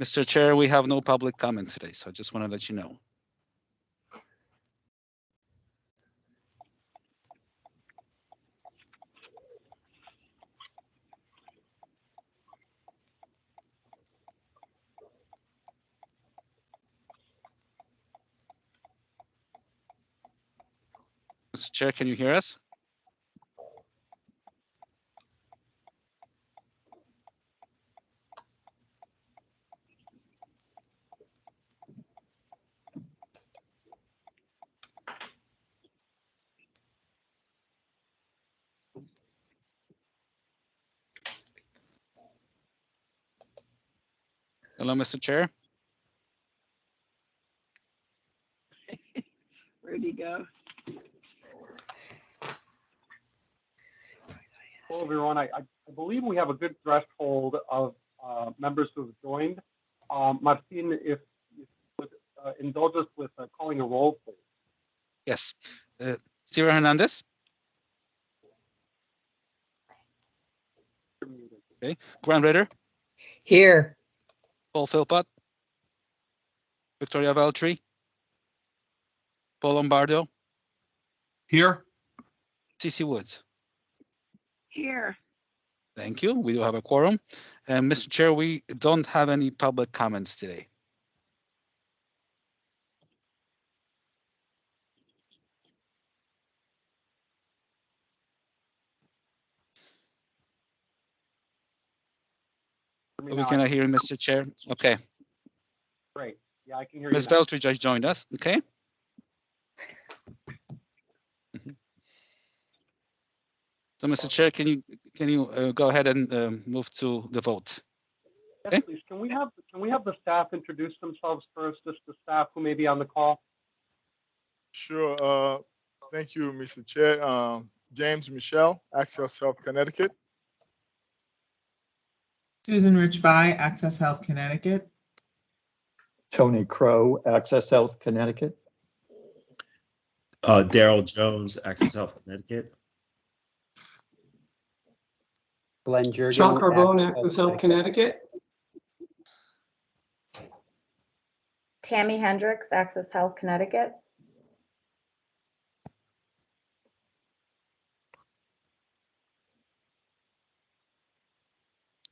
Mr. Chair, we have no public comment today, so I just want to let you know. Mr. Chair, can you hear us? Hello, Mr. Chair. Where'd he go? Hello, everyone. I believe we have a good threshold of members who have joined. Martin, if you would indulge us with calling a roll, please. Yes. Sierra Hernandez. Okay. Grant Ritter. Here. Paul Philpott. Victoria Valtry. Paul Lombardo. Here. CC Woods. Here. Thank you. We do have a quorum. And Mr. Chair, we don't have any public comments today. We cannot hear Mr. Chair. Okay. Great. Yeah, I can hear you. Ms. Veltri just joined us. Okay. So, Mr. Chair, can you go ahead and move to the vote? Yes, Okay. please. Can we have the staff introduce themselves first, just the staff who may be on the call? Sure. Thank you, Mr. Chair. James Michelle, Access Health Connecticut. Susan Rich-By, Access Health Connecticut. Tony Crow, Access Health Connecticut. Daryl Jones, Access Health Connecticut. Glenn Jurgen, Sean Carbone, Access Health Connecticut. Tammy Hendricks, Access Health Connecticut.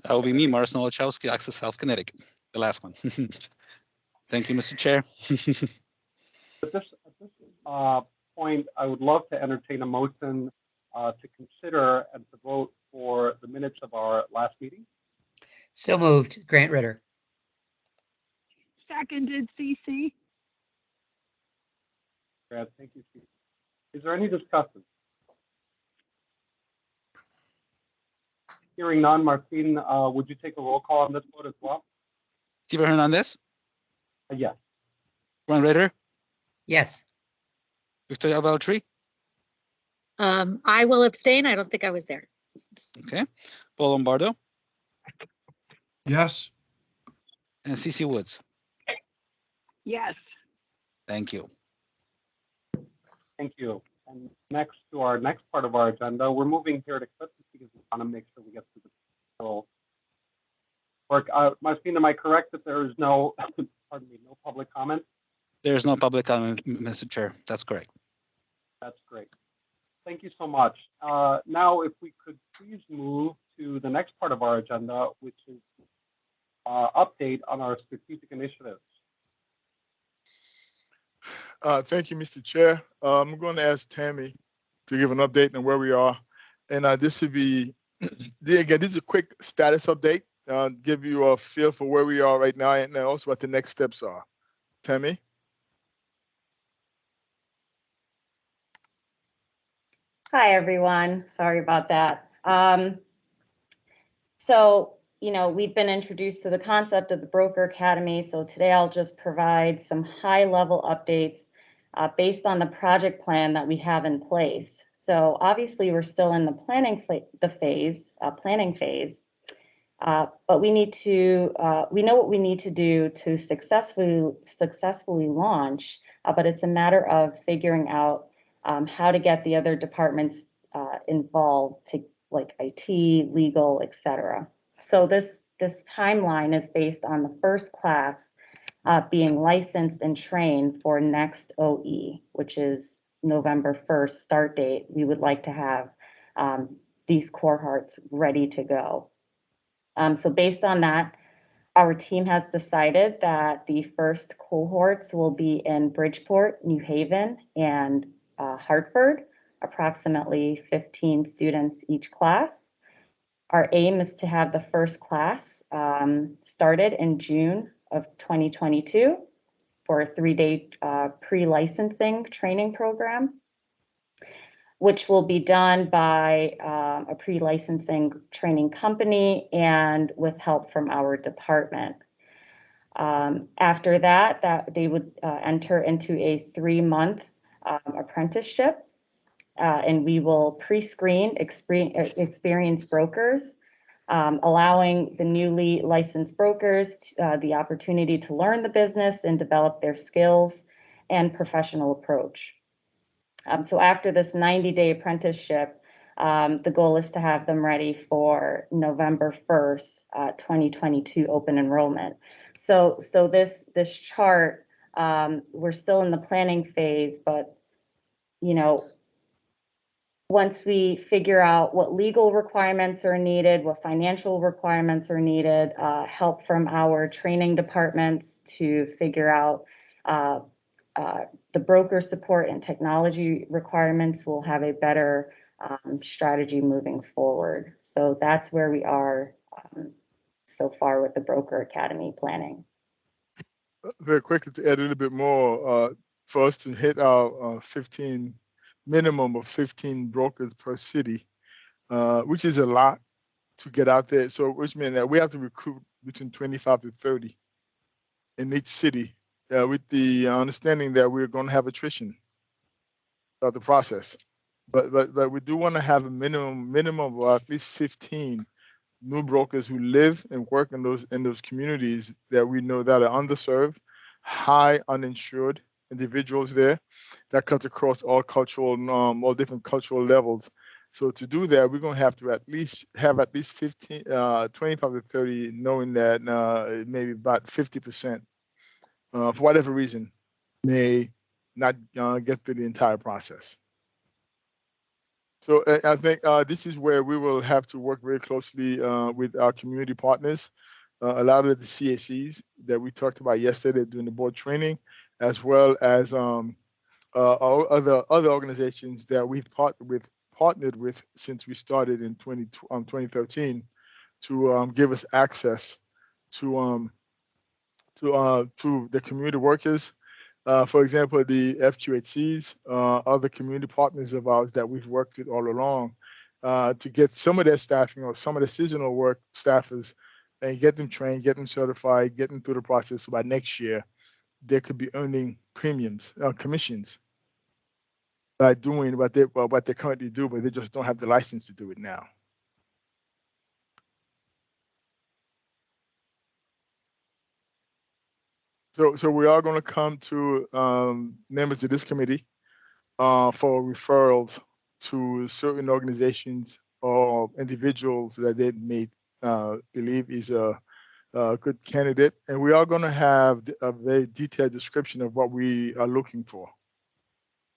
That will be me, Morris Nowachowski, Access Health Connecticut, the last one. Thank you, Mr. Chair. At this point, I would love to entertain a motion to consider and to vote for the minutes of our last meeting. So moved. Grant Ritter. Seconded, CC. Grant, thank you, Steve. Is there any discussion? Hearing none, Martin, would you take a roll call on this vote as well? Sierra Hernandez. Yes. Grant Ritter. Yes. Victoria Valtry. I will abstain. I don't think I was there. Okay. Paul Lombardo. Yes. And CC Woods. Yes. Thank you. Thank you. And next to our next part of our agenda, we're moving here to clip because we want to make sure we get through the control work. Martin, am I correct that there is no, pardon me, no public comment? There is no public comment, Mr. Chair. That's correct. That's great. Thank you so much. Now, if we could please move to the next part of our agenda, which is update on our strategic initiatives. Thank you, Mr. Chair. I'm going to ask Tammy to give an update on where we are. And this would be, again, this is a quick status update. Give you a feel for where we are right now and also what the next steps are. Tammy? Hi, everyone. Sorry about that. So, you know, we've been introduced to the concept of the Broker Academy. So today I'll just provide some high-level updates based on the project plan that we have in place. So obviously we're still in the planning phase, but we need to, we know what we need to do to successfully launch, but it's a matter of figuring out how to get the other departments involved, to like IT, legal, etc. So this this timeline is based on the first class being licensed and trained for next OE, which is November 1st start date. We would like to have these cohorts ready to go. So based on that, our team has decided that the first cohorts will be in Bridgeport, New Haven, and Hartford, approximately 15 students each class. Our aim is to have the first class started in June of 2022 for a 3-day pre-licensing training program, which will be done by a pre-licensing training company and with help from our department. After that, they would enter into a 3-month apprenticeship, and we will pre-screen experienced brokers, allowing the newly licensed brokers the opportunity to learn the business and develop their skills and professional approach. So after this 90-day apprenticeship, the goal is to have them ready for November 1st, 2022 open enrollment. So this chart, we're still in the planning phase, but once we figure out what legal requirements are needed, what financial requirements are needed, help from our training departments to figure out the broker support and technology requirements, will have a better strategy moving forward. So that's where we are so far with the Broker Academy planning. Very quickly, to add a little bit more, for us to hit our 15 minimum of 15 brokers per city, which is a lot to get out there. So which means that we have to recruit between 25 to 30 in each city, with the understanding that we're going to have attrition throughout the process. But we do want to have a minimum of at least 15 new brokers who live and work in those communities that we know that are underserved, high uninsured individuals there. That cuts across all different cultural levels. So to do that, we're going to have to have at least 15, 25 to 30, knowing that maybe about 50%, for whatever reason, may not get through the entire process. So I think this is where we will have to work very closely with our community partners, a lot of the CACs that we talked about yesterday during the board training, as well as other organizations that we've partnered with since we started in 2013 to give us access to the community workers. For example, the FQHCs, other community partners of ours that we've worked with all along, to get some of their staffing or some of the seasonal work staffers and get them trained, get them certified, get them through the process. So by next year, they could be earning commissions by doing what they currently do, but they just don't have the license to do it now. So we are going to come to members of this committee for referrals to certain organizations or individuals that they may believe is a good candidate. And we are going to have a very detailed description of what we are looking for.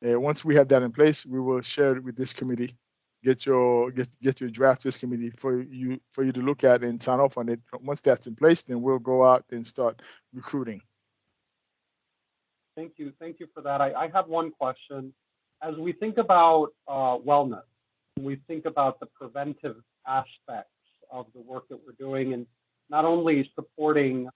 Once we have that in place, we will share it with this committee, get your draft this committee for you to look at and sign off on it. Once that's in place, then we'll go out and start recruiting. Thank you for that. I have one question. As we think about wellness, we think about the preventive aspects of the work that we're doing, and not only supporting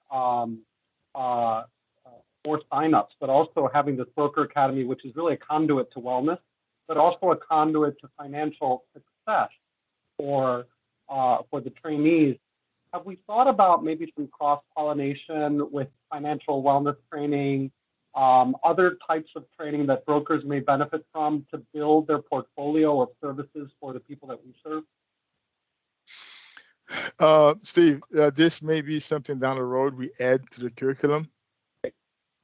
more signups, but also having this Broker Academy, which is really a conduit to wellness, but also a conduit to financial success for the trainees. Have we thought about maybe some cross-pollination with financial wellness training, other types of training that brokers may benefit from to build their portfolio of services for the people that we serve? Steve, this may be something down the road we add to the curriculum.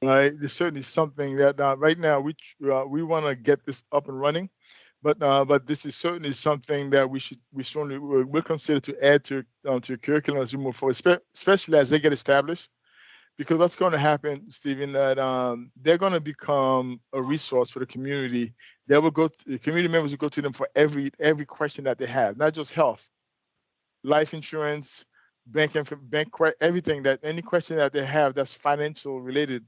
Right, there's certainly something that right now we want to get this up and running, But this is certainly something that we certainly will consider to add to your curriculum as we move forward, especially as they get established. Because what's going to happen, Stephen, that they're going to become a resource for the community. They will the community members will go to them for every question that they have, not just health, life insurance, everything, that any question that they have that's financial related,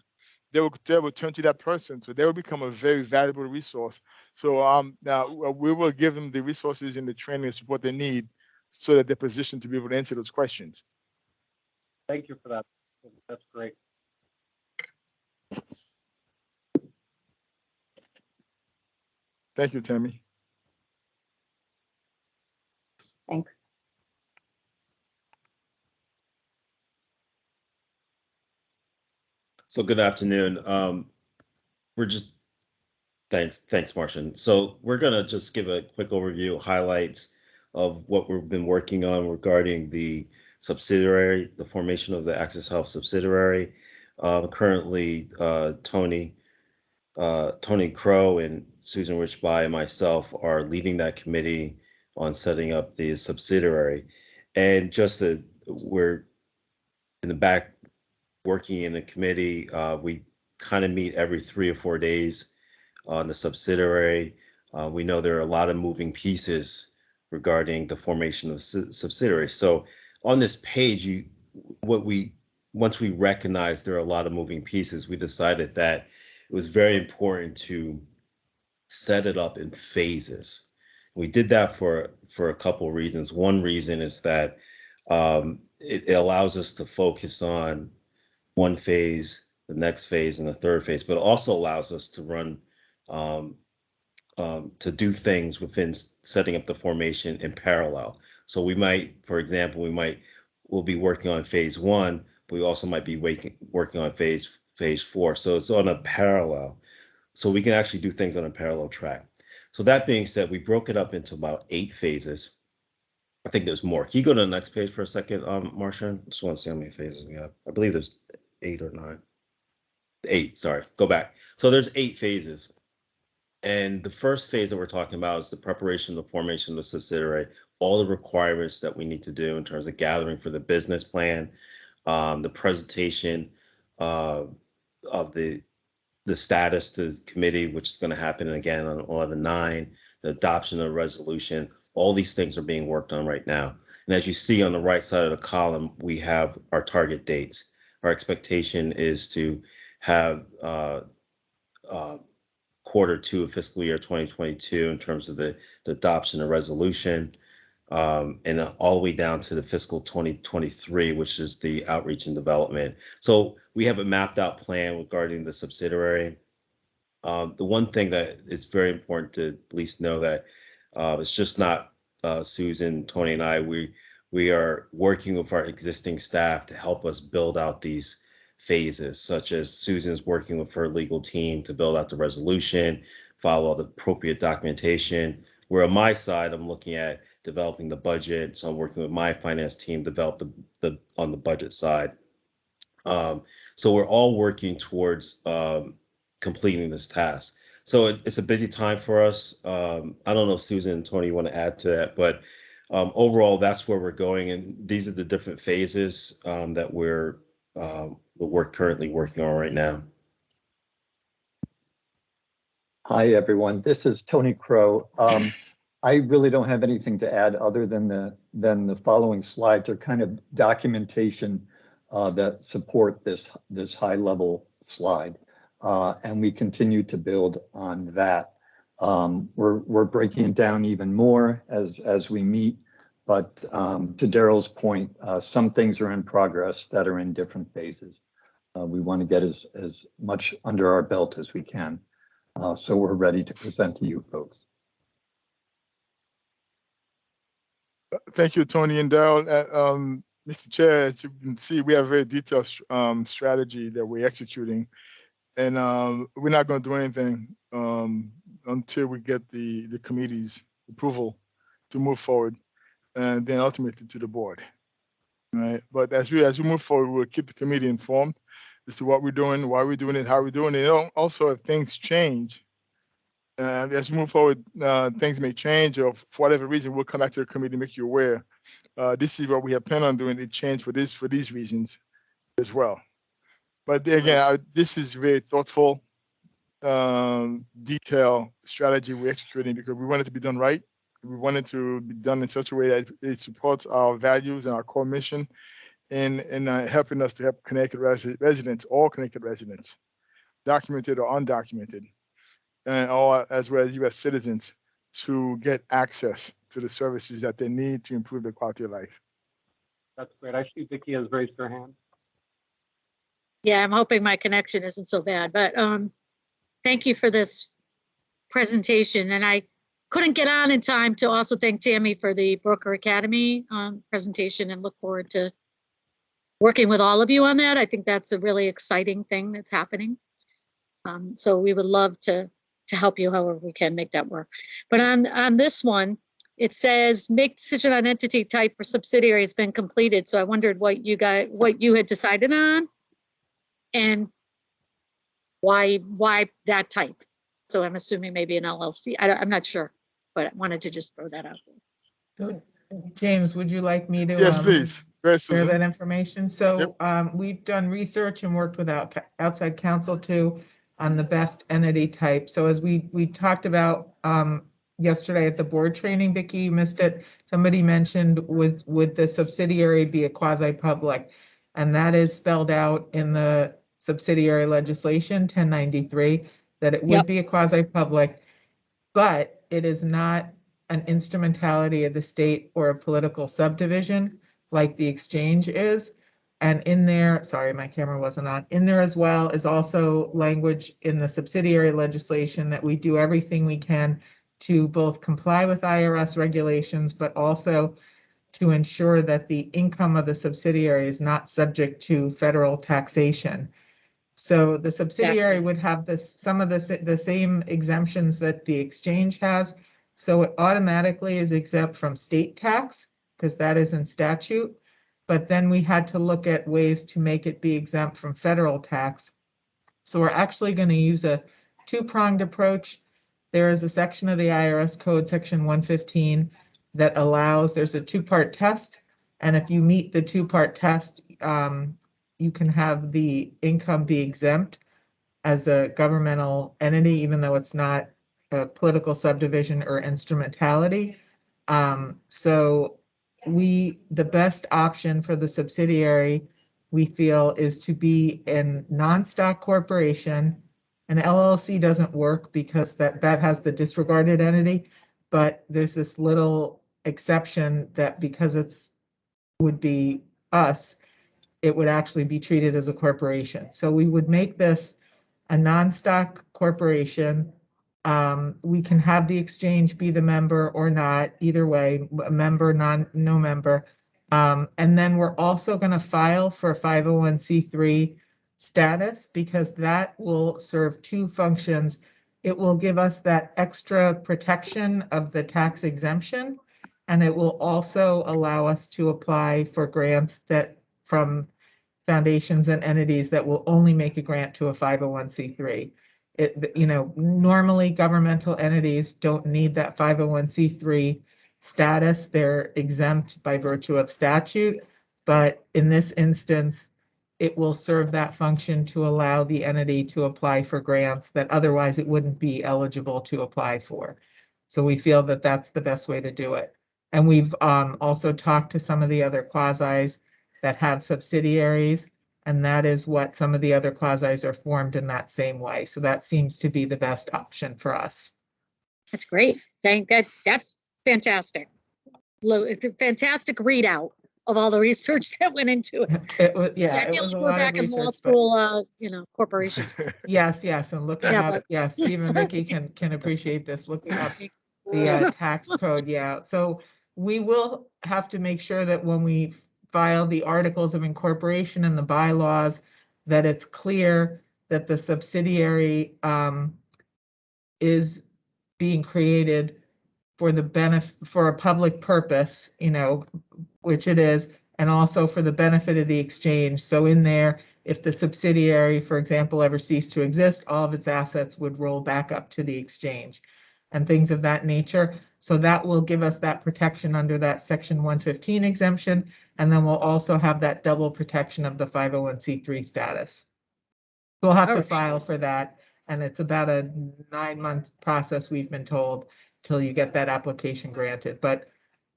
they will turn to that person. So they will become a very valuable resource. So now we will give them the resources and the training and support they need so that they're positioned to be able to answer those questions. Thank you for that. That's great. Thank you, Tammy. Thanks. So good afternoon. We're just thanks, Martian. So we're gonna just give a quick overview, highlights of what we've been working on regarding the subsidiary, the formation of the Access Health subsidiary. Currently, Tony Crow and Susan Richby and myself are leading that committee on setting up the subsidiary. And just that we're in the back working in a committee, we kind of meet every 3 or 4 days on the subsidiary. We know there are a lot of moving pieces regarding the formation of subsidiary. So on this page, once we recognized there are a lot of moving pieces, we decided that it was very important to set it up in phases. We did that for a couple of reasons. One reason is that it allows us to focus on one phase, the next phase, and the third phase, but it also allows us to run to do things within setting up the formation in parallel. So we might, for example, we'll be working on phase 1, but we also might be working on phase 4. So it's on a parallel. So we can actually do things on a parallel track. So that being said, we broke it up into about 8 phases. I think there's more. Can you go to the next page for a second, Martian? Just want to see how many phases we have. I believe there's 8 or 9. 8, sorry, go back. So there's 8 phases. And the first phase that we're talking about is the preparation, the formation of the subsidiary, all the requirements that we need to do in terms of gathering for the business plan, the presentation of the status to the committee, which is going to happen again on 11/9, the adoption of the resolution. All these things are being worked on right now. And as you see on the right side of the column, we have our target dates. Our expectation is to have Q2 of fiscal year 2022 in terms of the adoption of resolution, and all the way down to the fiscal 2023, which is the outreach and development. So we have a mapped out plan regarding the subsidiary. The one thing that is very important to at least know that it's just not Susan, Tony, and I. We are working with our existing staff to help us build out these phases, such as Susan's working with her legal team to build out the resolution, follow all the appropriate documentation. Where on my side, I'm looking at developing the budget. So I'm working with my finance team to develop on the budget side. So we're all working towards completing this task. So it's a busy time for us. I don't know if Susan and Tony want to add to that, but overall, that's where we're going. And these are the different phases that we're currently working on right now. Hi, everyone. This is Tony Crow. I really don't have anything to add other than the following slides are kind of documentation that support this high level slide. And we continue to build on that. We're breaking it down even more as we meet. But to Daryl's point, some things are in progress that are in different phases. We want to get as much under our belt as we can. So we're ready to present to you folks. Thank you, Tony and Daryl. Mr. Chair, as you can see, we have a very detailed strategy that we're executing. And we're not going to do anything until we get the committee's approval to move forward, and then ultimately to the board. Right. But as we move forward, we'll keep the committee informed as to what we're doing, why we're doing it, how we're doing it. Also, if things change As we move forward, things may change, or for whatever reason, we'll come back to the committee, make you aware. This is what we have planned on doing. It changed for these reasons as well. But again, this is very thoughtful, detailed strategy we're executing because we want it to be done right. We want it to be done in such a way that it supports our values and our core mission, and helping us to help connected residents, all connected residents, documented or undocumented, and all as well as U.S. citizens, to get access to the services that they need to improve their quality of life. That's great. I see Vicky has raised her hand. Yeah, I'm hoping my connection isn't so bad, but thank you for this presentation. And I couldn't get on in time to also thank Tammy for the Broker Academy presentation, and look forward to working with all of you on that. I think that's a really exciting thing that's happening. So we would love to help you however we can make that work. But on this one, it says make decision on entity type for subsidiary has been completed. So I wondered what you had decided on and why that type. So I'm assuming maybe an LLC. I'm not sure, but I wanted to just throw that out there. So, James, would you like me to Yes, please. Yes, share Susan. that information? So we've done research and worked with outside counsel too on the best entity type. So as we talked about yesterday at the board training, Vicki, you missed it. Somebody mentioned would the subsidiary be a quasi-public? And that is spelled out in the subsidiary legislation 1093 that it would be a quasi-public, but it is not an instrumentality of the state or a political subdivision like the exchange is. And in there, sorry, my camera wasn't on. In there as well is also language in the subsidiary legislation that we do everything we can to both comply with IRS regulations, but also to ensure that the income of the subsidiary is not subject to federal taxation. So the subsidiary would have some of the same exemptions that the exchange has. So it automatically is exempt from state tax because that is in statute. But then we had to look at ways to make it be exempt from federal tax. So we're actually going to use a two-pronged approach. There is a section of the IRS code, section 115, that allows, there's a two-part test. And if you meet the two-part test, you can have the income be exempt as a governmental entity, even though it's not a political subdivision or instrumentality. So the best option for the subsidiary, we feel, is to be a non-stock corporation. An LLC doesn't work because that has the disregarded entity, but there's this little exception that because would be us, it would actually be treated as a corporation. So we would make this a non-stock corporation. We can have the exchange be the member or not, either way, a member, no member. And then we're also going to file for 501c3 status because that will serve two functions. It will give us that extra protection of the tax exemption, and it will also allow us to apply for grants from foundations and entities that will only make a grant to a 501c3. Normally governmental entities don't need that 501c3 status. They're exempt by virtue of statute, but in this instance, it will serve that function to allow the entity to apply for grants that otherwise it wouldn't be eligible to apply for. So we feel that that's the best way to do it. And we've also talked to some of the other quasis that have subsidiaries, and that is what some of the other quasis are formed in that same way. So that seems to be the best option for us. That's great. That's fantastic. It's a fantastic readout of all the research that went into it. It was, I it feel was like a we're lot of back in law research. school, corporations. Yes, and looking Yeah, up, but- Steve and Vicky can appreciate this, looking up the tax code, So we will have to make sure that when we file the articles of incorporation and the bylaws, that it's clear that the subsidiary is being created for the benefit, for a public purpose, which it is, and also for the benefit of the exchange. So in there, if the subsidiary, for example, ever ceased to exist, all of its assets would roll back up to the exchange and things of that nature. So that will give us that protection under that Section 115 exemption. And then we'll also have that double protection of the 501c3 status. We'll have to Alright. file for that. And it's about a 9-month process, we've been told, till you get that application granted. But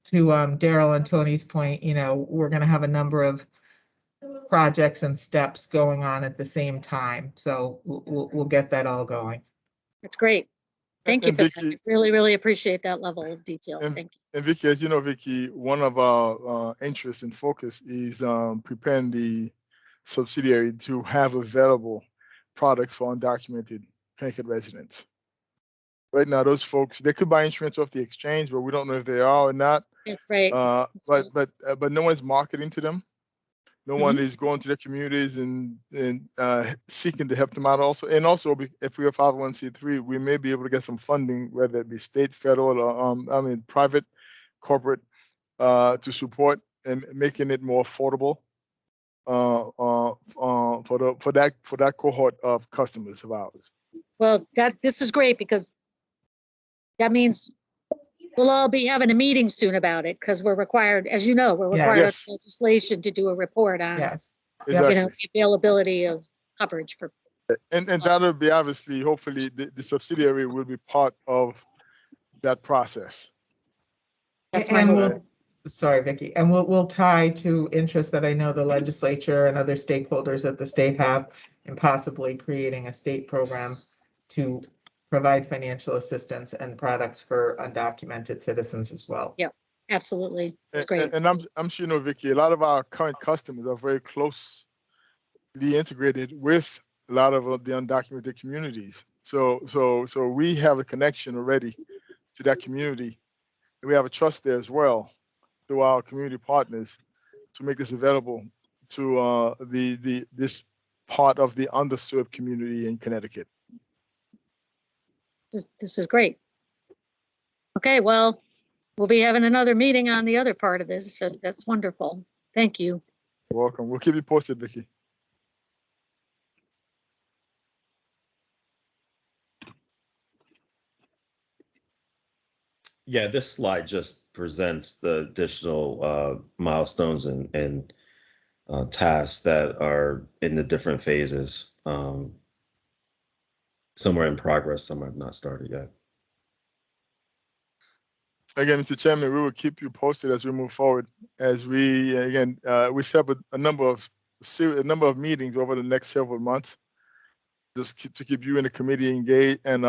to Daryl and Tony's point, you know, we're going to have a number of projects and steps going on at the same time. So we'll get that all going. That's great. Thank you And for that. Vicky, I really, really appreciate that level of detail. and, Thank you. and Vicky, as you know, Vicky, one of our interests and focus is preparing the subsidiary to have available products for undocumented Connecticut residents. Right now, those folks, they could buy insurance off the exchange, but we don't know if they are or not. That's right. That's right. But no one's marketing to them. No one is going to their communities and seeking to help them out also. And also, if we are 501c3, we may be able to get some funding, whether it be state, federal, or private, corporate, to support and making it more affordable for that cohort of customers of ours. Well, this is great because that means we'll all be having a meeting soon about it because we're required, as you know, we're Yeah. required Yes. under legislation to do a report on, Yes. Exactly. you know, the availability of coverage for. And that'll be obviously, hopefully, the subsidiary will be part of that process. That's my And hope. we'll, sorry, Vicky, and we'll tie to interests that I know the legislature and other stakeholders at the state have in possibly creating a state program to provide financial assistance and products for undocumented citizens as well. Yeah, absolutely. That's great. And I'm sure you know, Vicky, a lot of our current customers are very closely integrated with a lot of the undocumented communities. So we have a connection already to that community. And we have a trust there as well through our community partners to make this available to this part of the underserved community in Connecticut. This is great. Okay, well, we'll be having another meeting on the other part of this, so that's wonderful. Thank you. You're welcome. We'll keep you posted, Vicky. Yeah, this slide just presents the additional milestones and tasks that are in the different phases. Some are in progress, some have not started yet. Again, Mr. Chairman, we will keep you posted as we move forward. As we we set up a number of meetings over the next several months, just to keep you in the committee engaged and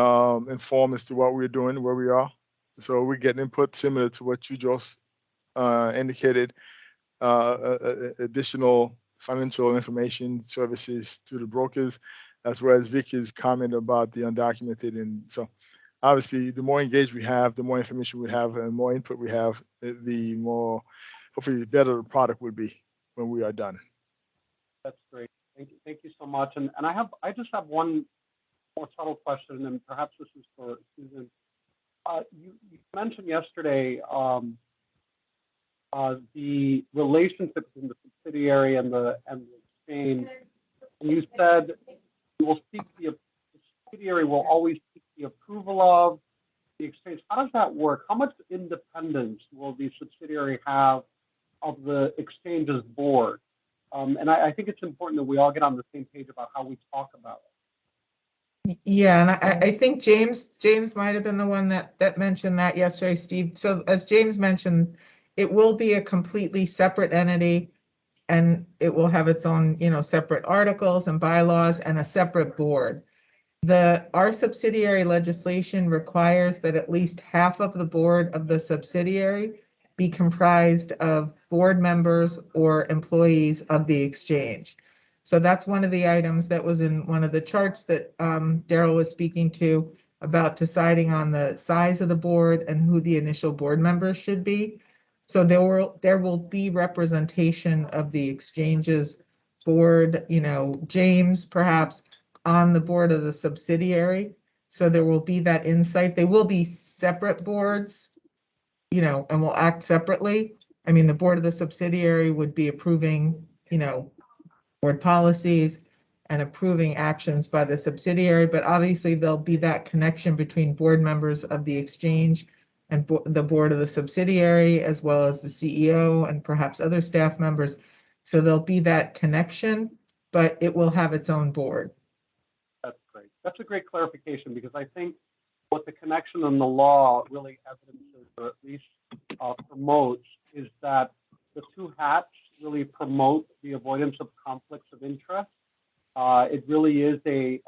informed as to what we're doing, where we are. So we get input similar to what you just indicated, additional financial information services to the brokers, as well as Vicky's comment about the undocumented. And so obviously, the more engaged we have, the more information we have and more input we have, the more, hopefully, the better the product will be when we are done. That's great. Thank you so much. And I just have one more subtle question, and perhaps this is for Susan. You mentioned yesterday the relationship between the subsidiary and the exchange, and you said the subsidiary will always seek the approval of the exchange. How does that work? How much independence will the subsidiary have of the exchange's board? And I think it's important that we all get on the same page about how we talk about it. Yeah, and I think James might have been the one that mentioned that yesterday, Steve. So as James mentioned, it will be a completely separate entity, and it will have its own, separate articles and bylaws and a separate board. Our subsidiary legislation requires that at least half of the board of the subsidiary be comprised of board members or employees of the exchange. So that's one of the items that was in one of the charts that Daryl was speaking to about deciding on the size of the board and who the initial board members should be. So there will be representation of the exchange's board, James perhaps on the board of the subsidiary. So there will be that insight. They will be separate boards, and will act separately. I mean, the board of the subsidiary would be approving, board policies and approving actions by the subsidiary, but obviously there'll be that connection between board members of the exchange and the board of the subsidiary, as well as the CEO and perhaps other staff members. So there'll be that connection, but it will have its own board. That's great. That's a great clarification, because I think what the connection in the law really evidences, or at least promotes, is that the two hats really promote the avoidance of conflicts of interest. It really is in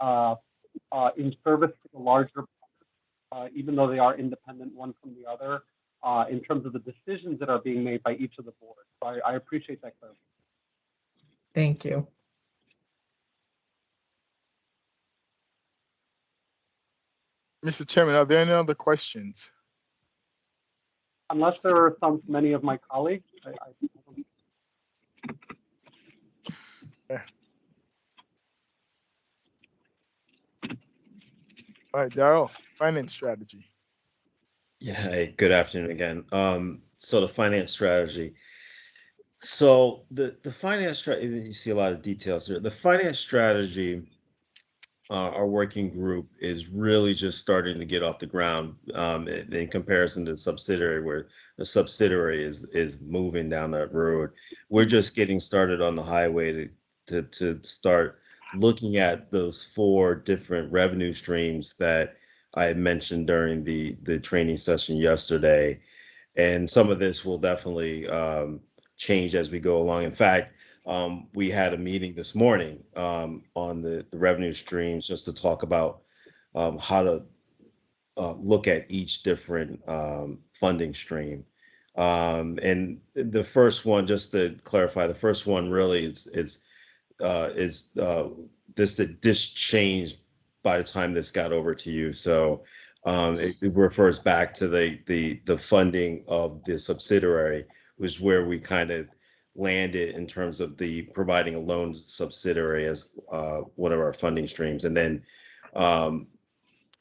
service to the larger, even though they are independent one from the other, in terms of the decisions that are being made by each of the boards. So I appreciate that clarification. Thank you. Mr. Chairman, are there any other questions? Unless there are some from many of my colleagues, All right, Darrell, finance strategy. Yeah, hey, good afternoon again. So the finance strategy. So the finance strategy, you see a lot of details here. The finance strategy, our working group is really just starting to get off the ground in comparison to the subsidiary, where the subsidiary is moving down that road. We're just getting started on the highway to start looking at those 4 different revenue streams that I had mentioned during the training session yesterday. And some of this will definitely change as we go along. In fact, we had a meeting this morning on the revenue streams just to talk about how to look at each different funding stream. And the first one, just to clarify, the first one really is this changed by the time this got over to you. So it refers back to the funding of the subsidiary, was where we kind of landed in terms of the providing a loan subsidiary as one of our funding streams. And then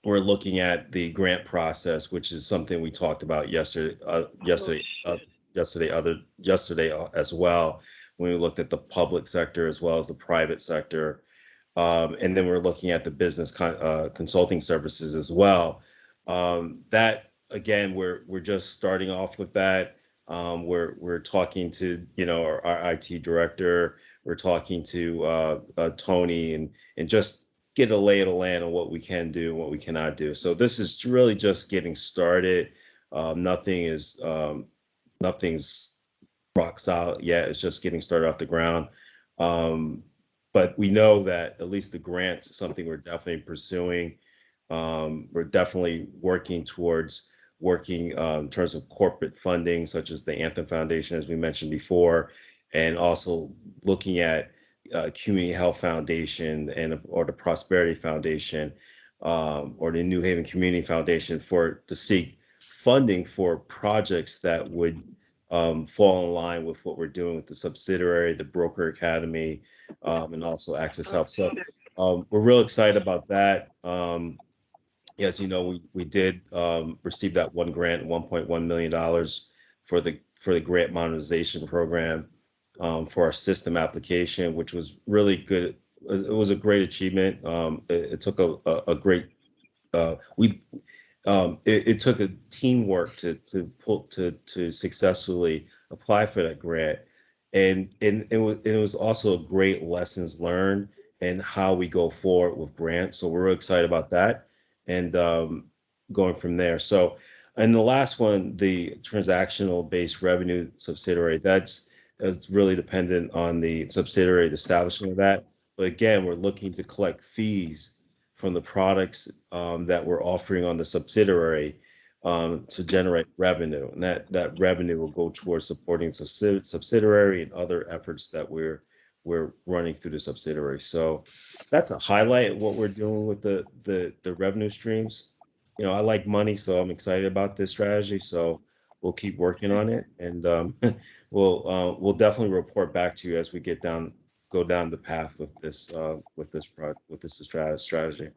we're looking at the grant process, which is something we talked about yesterday as well, when we looked at the public sector as well as the private sector. And then we're looking at the business consulting services as well. That, again, we're just starting off with that. We're talking to, our IT director. We're talking to Tony and just get a lay of the land on what we can do and what we cannot do. So this is really just getting started. Nothing's rock solid yet. It's just getting started off the ground. But we know that at least the grants is something we're definitely pursuing. We're definitely working towards in terms of corporate funding, such as the Anthem Foundation, as we mentioned before, and also looking at Community Health Foundation or the Prosperity Foundation or the New Haven Community Foundation to seek funding for projects that would fall in line with what we're doing with the subsidiary, the Broker Academy, and also Access Health. So we're real excited about that. As you know, we did receive that one grant, $1.1 million for the grant monetization program for our system application, which was really good. It was a great achievement. It took a great it took a teamwork to successfully apply for that grant, and it was also a great lessons learned and how we go forward with grants. So we're really excited about that and going from there. So, and the last one, the transactional based revenue subsidiary, that's really dependent on the subsidiary, the establishment of that. But again, we're looking to collect fees from the products that we're offering on the subsidiary to generate revenue, and that revenue will go towards supporting subsidiary and other efforts that we're running through the subsidiary. So that's a highlight of what we're doing with the revenue streams. I like money, so I'm excited about this strategy. So we'll keep working on it, and we'll definitely report back to you as we go down the path with this strategy.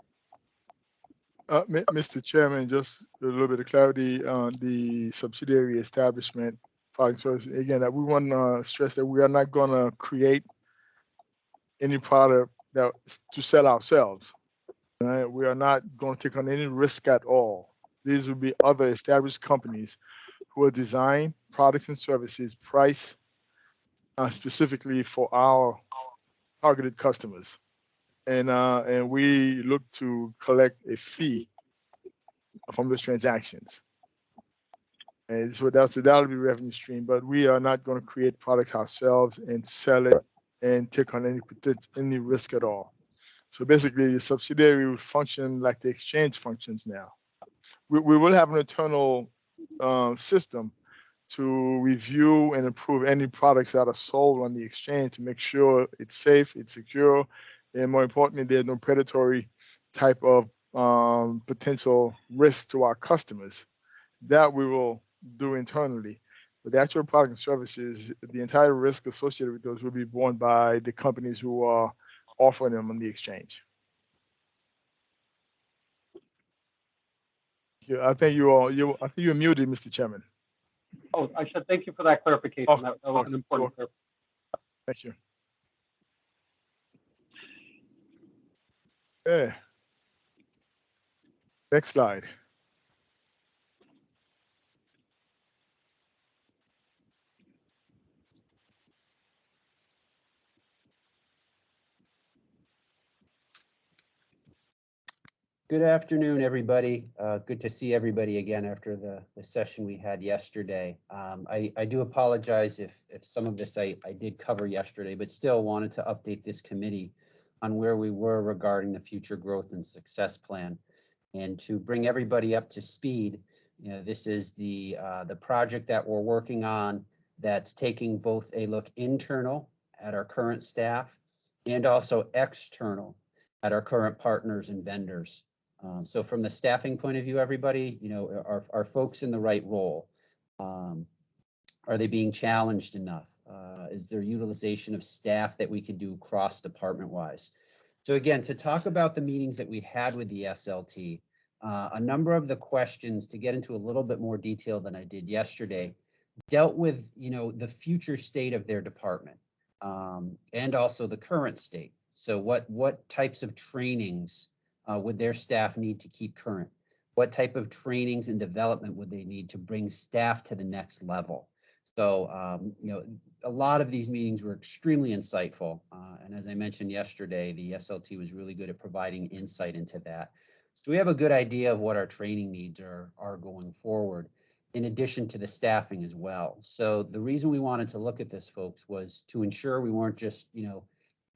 Mr. Chairman, just a little bit of clarity on the subsidiary establishment. Again, that we want to stress that we are not going to create any product that to sell ourselves. Right? We are not going to take on any risk at all. These will be other established companies who will design products and services priced specifically for our targeted customers. And we look to collect a fee from those transactions. And so that'll be revenue stream, but we are not going to create products ourselves and sell it and take on any risk at all. So basically, the subsidiary will function like the exchange functions now. We will have an internal system to review and approve any products that are sold on the exchange to make sure it's safe, it's secure, and more importantly, there's no predatory type of potential risk to our customers. That we will do internally. But the actual product and services, the entire risk associated with those will be borne by the companies who are offering them on the exchange. Yeah, I think I think you're muted, Mr. Chairman. Oh, I should thank you for that clarification. Oh, That was an important clarification. Thank you. Okay. Next slide. Good afternoon, everybody. Good to see everybody again after the session we had yesterday. I do apologize if some of this I did cover yesterday, but still wanted to update this committee on where we were regarding the future growth and success plan. And to bring everybody up to speed, you know, this is the project that we're working on that's taking both a look internal at our current staff and also external at our current partners and vendors. So from the staffing point of view, everybody, you know, are folks in the right role? Are they being challenged enough? Is there utilization of staff that we could do cross department wise? So again, to talk about the meetings that we had with the SLT, a number of the questions, to get into a little bit more detail than I did yesterday, dealt with, you know, the future state of their department and also the current state. So what types of trainings would their staff need to keep current? What type of trainings and development would they need to bring staff to the next level? So, you know, a lot of these meetings were extremely insightful. And as I mentioned yesterday, the SLT was really good at providing insight into that. So we have a good idea of what our training needs are going forward, in addition to the staffing as well. So the reason we wanted to look at this, folks, was to ensure we weren't just, you know,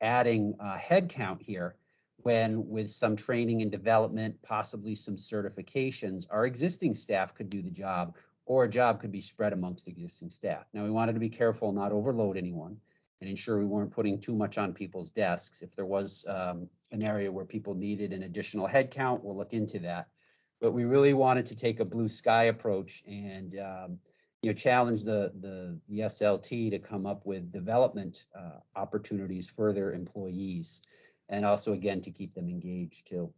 adding headcount here, when with some training and development, possibly some certifications, our existing staff could do the job, or a job could be spread amongst existing staff. Now, we wanted to be careful, not overload anyone, and ensure we weren't putting too much on people's desks. If there was an area where people needed an additional headcount, we'll look into that. But we really wanted to take a blue sky approach and you know, challenge the SLT to come up with development opportunities for their employees, and also, again, to keep them engaged too.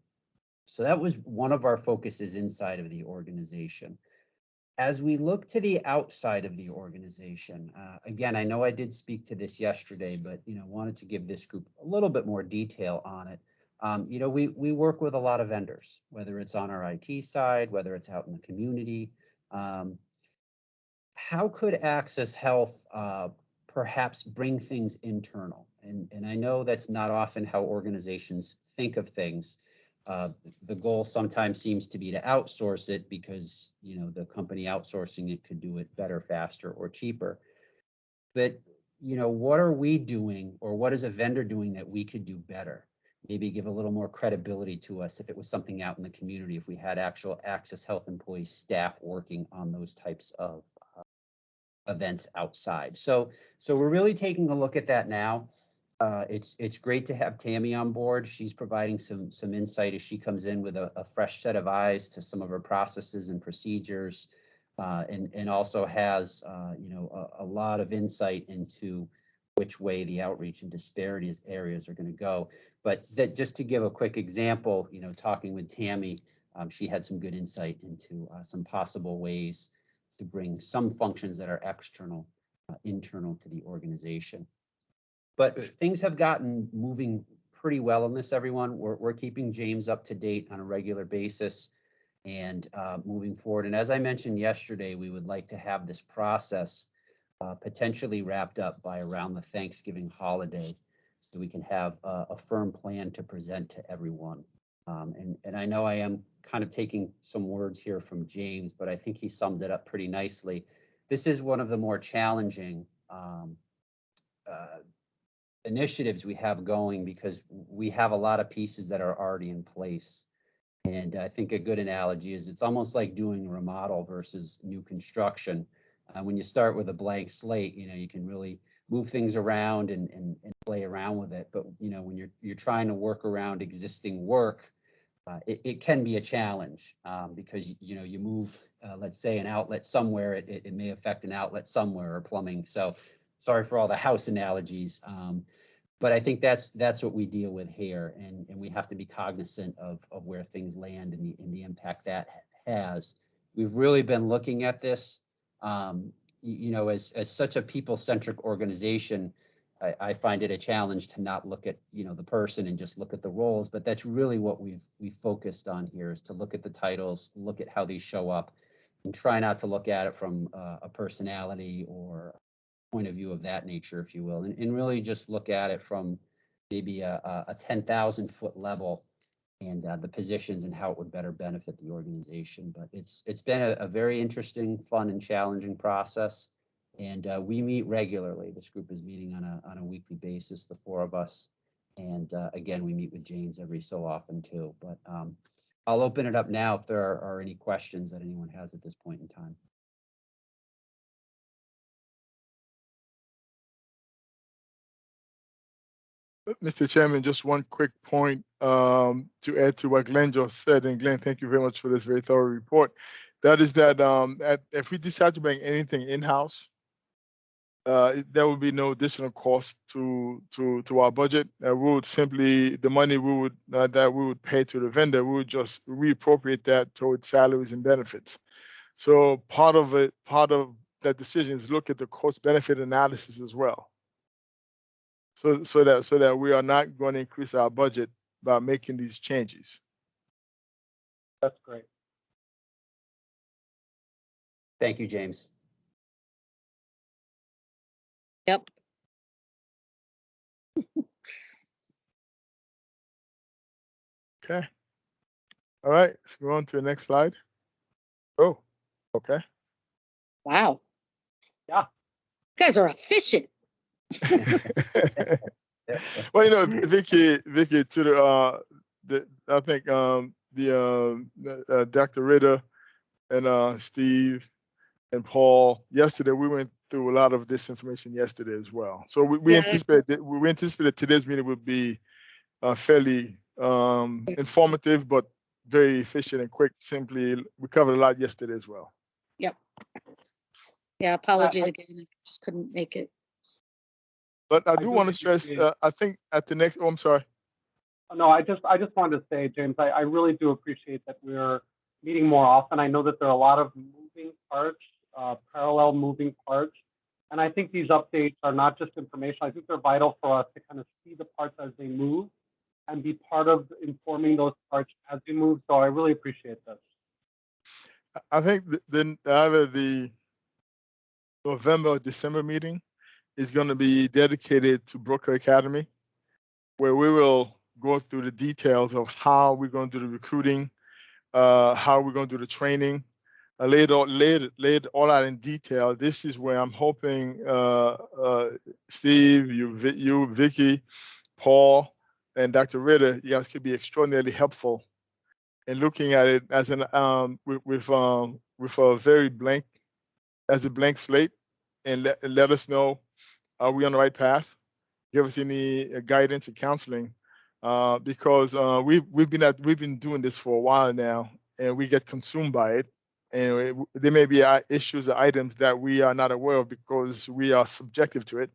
So that was one of our focuses inside of the organization. As we look to the outside of the organization, again, I know I did speak to this yesterday, but, you know, wanted to give this group a little bit more detail on it. You know, we work with a lot of vendors, whether it's on our IT side, whether it's out in the community. How could Access Health perhaps bring things internal? And I know that's not often how organizations think of things. The goal sometimes seems to be to outsource it because, you know, the company outsourcing it could do it better, faster, or cheaper. But, you know, what are we doing, or what is a vendor doing that we could do better? Maybe give a little more credibility to us if it was something out in the community, if we had actual Access Health employees, staff working on those types of events outside. So we're really taking a look at that now. It's great to have Tammy on board. She's providing some insight as she comes in with a fresh set of eyes to some of her processes and procedures, and also has you know, a lot of insight into which way the outreach and disparities areas are going to go. But that, just to give a quick example, you know, talking with Tammy, she had some good insight into some possible ways to bring some functions that are external, internal to the organization. But things have gotten moving pretty well on this, everyone. We're keeping James up to date on a regular basis and moving forward. And as I mentioned yesterday, we would like to have this process potentially wrapped up by around the Thanksgiving holiday, so we can have a firm plan to present to everyone. And I know I am kind of taking some words here from James, but I think he summed it up pretty nicely. This is one of the more challenging initiatives we have going because we have a lot of pieces that are already in place. And I think a good analogy is it's almost like doing a remodel versus new construction. When you start with a blank slate, you can really move things around and play around with it. But when you're trying to work around existing work, it can be a challenge because you move, let's say, an outlet somewhere, it may affect an outlet somewhere or plumbing. So sorry for all the house analogies. But I think that's what we deal with here, and we have to be cognizant of where things land and the impact that has. We've really been looking at this, as such a people-centric organization. I find it a challenge to not look at the person and just look at the roles, but that's really what we've focused on here, is to look at the titles, look at how these show up, and try not to look at it from a personality or point of view of that nature, if you will, and really just look at it from maybe a 10,000 foot level and the positions and how it would better benefit the organization. But it's been a very interesting, fun, and challenging process. And we meet regularly. This group is meeting on a weekly basis, the four of us. And again, we meet with James every so often too. But I'll open it up now if there are any questions that anyone has at this point in time. Mr. Chairman, just one quick point to add to what Glenn just said. And Glenn, thank you very much for this very thorough report. That is that if we decide to bring anything in-house, there will be no additional cost to our budget. We would simply, the money that we would pay to the vendor, we would just reappropriate that towards salaries and benefits. So part of that decision is look at the cost benefit analysis as well. So that we are not going to increase our budget by making these changes. That's great. Thank you, James. Yep. Okay. All right, let's go on to the next slide. Oh, okay. Wow. Yeah. You guys are efficient. Well, Vicky, to I think Dr. Ritter and Steve and Paul, yesterday we went through a lot of this information yesterday as well. So we anticipated today's meeting would be fairly informative, but very efficient and quick. Simply, we covered a lot yesterday as well. Yep. Yeah, apologies again. I just couldn't make it. But I do want to stress, I think at the next, I'm sorry. No, I just wanted to say, James, I really do appreciate that we're meeting more often. I know that there are a lot of moving parts, parallel moving parts. And I think these updates are not just information. I think they're vital for us to kind of see the parts as they move and be part of informing those parts as they move. So I really appreciate this. I think either the November or December meeting is going to be dedicated to Broker Academy, where we will go through the details of how we're going to do the recruiting, how we're going to do the training, lay it all out in detail. This is where I'm hoping Steve, you, Vicky, Paul, and Dr. Ritter, you guys could be extraordinarily helpful in looking at it as an with a very blank slate, and let us know, are we on the right path? Give us any guidance and counseling, because we've been doing this for a while now, and we get consumed by it. And there may be issues or items that we are not aware of because we are subjective to it.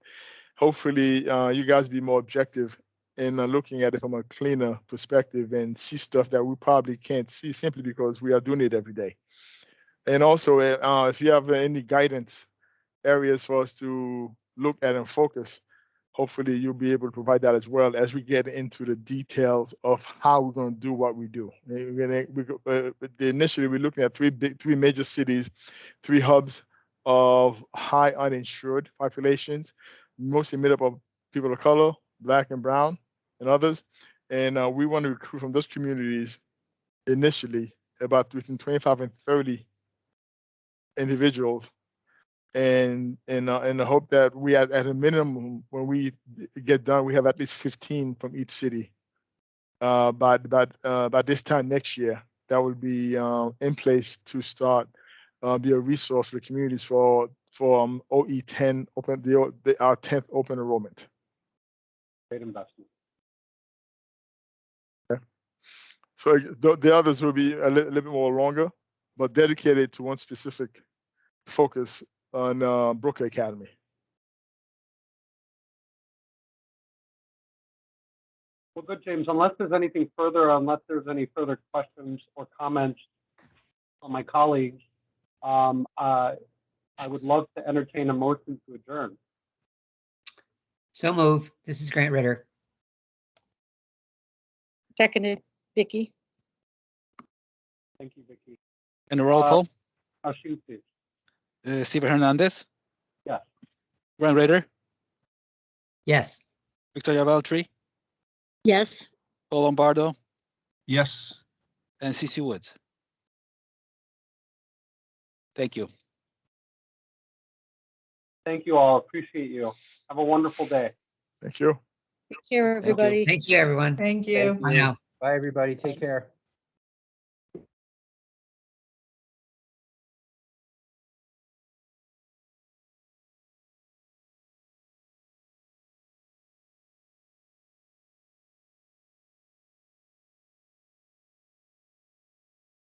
Hopefully, you guys be more objective in looking at it from a cleaner perspective and see stuff that we probably can't see simply because we are doing it every day. And also, if you have any guidance areas for us to look at and focus, hopefully you'll be able to provide that as well as we get into the details of how we're going to do what we do. Initially, we're looking at three major cities, 3 hubs of high uninsured populations, mostly made up of people of color, Black and brown, and others. And we want to recruit from those communities initially about between 25 and 30 individuals, and in the hope that we at a minimum, when we get done, we have at least 15 from each city by this time next year. That will be in place to start be a resource for the communities for OE10 open our 10th open enrollment. Great investment. So the others will be a little bit more longer, but dedicated to one specific focus on Broker Academy. Well, good, James. Unless there's any further questions or comments from my colleagues, I would love to entertain a motion to adjourn. So move. This is Grant Ritter. Seconded, Vicky. Thank you, Vicki. And a roll call. Shoot, please. Steven Hernandez, Yes. Grant Rader, Yes. Victoria Valtry, Yes. Paul Lombardo, Yes. and CC Woods. Thank you. Thank you all. Appreciate you. Have a wonderful day. Thank you. Take care, everybody. Thank you, everyone. Thank you. Bye now. Bye, everybody. Take care.